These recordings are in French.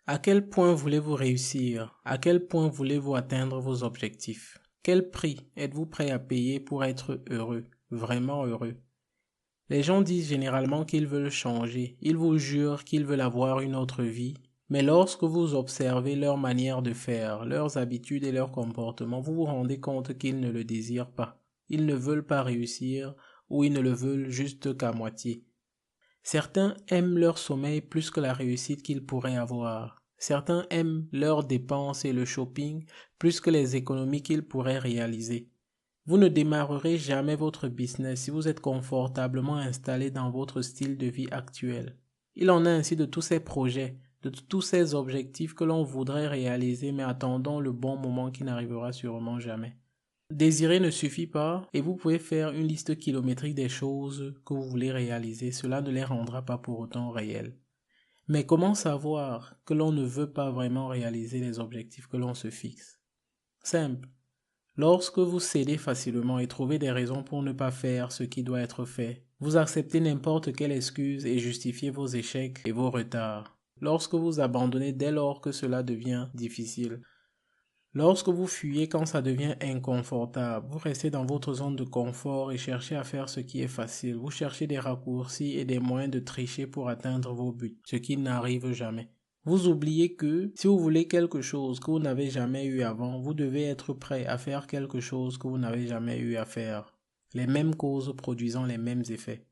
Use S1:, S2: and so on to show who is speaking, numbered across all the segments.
S1: À quel point voulez-vous réussir? À quel point voulez-vous atteindre vos objectifs? Quel prix êtes-vous prêt à payer pour être heureux, vraiment heureux? Les gens disent généralement qu'ils veulent changer, ils vous jurent qu'ils veulent avoir une autre vie, mais lorsque vous observez leur manière de faire, leurs habitudes et leurs comportements, vous vous rendez compte qu'ils ne le désirent pas. Ils ne veulent pas réussir ou ils ne le veulent juste qu'à moitié. Certains aiment leur sommeil plus que la réussite qu'ils pourraient avoir. Certains aiment leurs dépenses et le shopping plus que les économies qu'ils pourraient réaliser. Vous ne démarrerez jamais votre business si vous êtes confortablement installé dans votre style de vie actuel. Il en est ainsi de tous ces projets, de tous ces objectifs que l'on voudrait réaliser mais attendons le bon moment qui n'arrivera sûrement jamais. Désirer ne suffit pas et vous pouvez faire une liste kilométrique des choses que vous voulez réaliser, cela ne les rendra pas pour autant réelles. Mais comment savoir que l'on ne veut pas vraiment réaliser les objectifs que l'on se fixe? Simple. Lorsque vous cédez facilement et trouvez des raisons pour ne pas faire ce qui doit être fait, vous acceptez n'importe quelle excuse et justifiez vos échecs et vos retards. Lorsque vous abandonnez dès lors que cela devient difficile, lorsque vous fuyez quand ça devient inconfortable, vous restez dans votre zone de confort et cherchez à faire ce qui est facile. Vous cherchez des raccourcis et des moyens de tricher pour atteindre vos buts, ce qui n'arrive jamais. Vous oubliez que si vous voulez quelque chose que vous n'avez jamais eu avant, vous devez être prêt à faire quelque chose que vous n'avez jamais eu à faire. Les mêmes causes produisant les mêmes effets.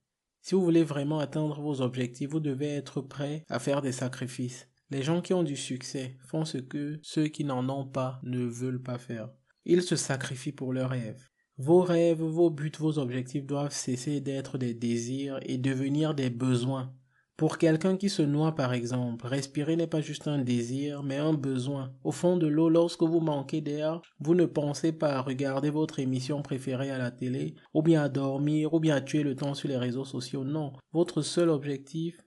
S1: Si vous voulez vraiment atteindre vos objectifs, vous devez être prêt à faire des sacrifices. Les gens qui ont du succès font ce que ceux qui n'en ont pas ne veulent pas faire. Ils se sacrifient pour leurs rêves. Vos rêves, vos buts, vos objectifs doivent cesser d'être des désirs et devenir des besoins. Pour quelqu'un qui se noie par exemple, respirer n'est pas juste un désir, mais un besoin. Au fond de l'eau, lorsque vous manquez d'air, vous ne pensez pas à regarder votre émission préférée à la télé, ou bien à dormir, ou bien à tuer le temps sur les réseaux sociaux. Non, votre seul objectif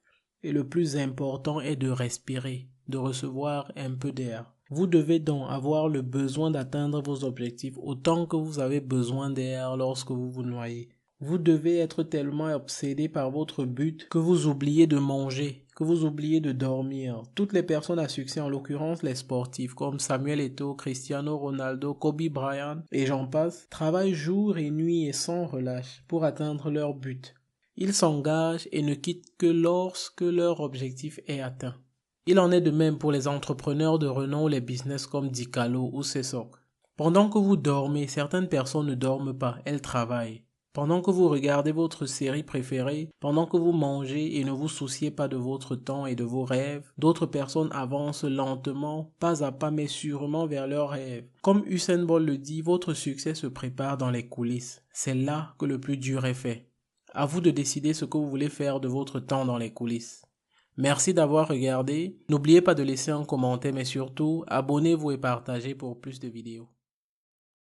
S1: et le plus important est de respirer, de recevoir un peu d'air. Vous devez donc avoir le besoin d'atteindre vos objectifs autant que vous avez besoin d'air lorsque vous vous noyez. Vous devez être tellement obsédé par votre but que vous oubliez de manger, que vous oubliez de dormir. Toutes les personnes à succès, en l'occurrence les sportifs comme Samuel Eto'o, Cristiano Ronaldo, Kobe Bryant et j'en passe, travaillent jour et nuit et sans relâche pour atteindre leur but. Ils s'engagent et ne quittent que lorsque leur objectif est atteint. Il en est de même pour les entrepreneurs de renom ou les business comme Dicalo ou Cessoc. Pendant que vous dormez, certaines personnes ne dorment pas, elles travaillent. Pendant que vous regardez votre série préférée, pendant que vous mangez et ne vous souciez pas de votre temps et de vos rêves, d'autres personnes avancent lentement, pas à pas mais sûrement vers leurs rêves. Comme Usain Bolt le dit, votre succès se prépare dans les coulisses. C'est là que le plus dur est fait. À vous de décider ce que vous voulez faire de votre temps dans les coulisses. Merci d'avoir regardé. N'oubliez pas de laisser un commentaire mais surtout, abonnez-vous et partagez pour plus de vidéos.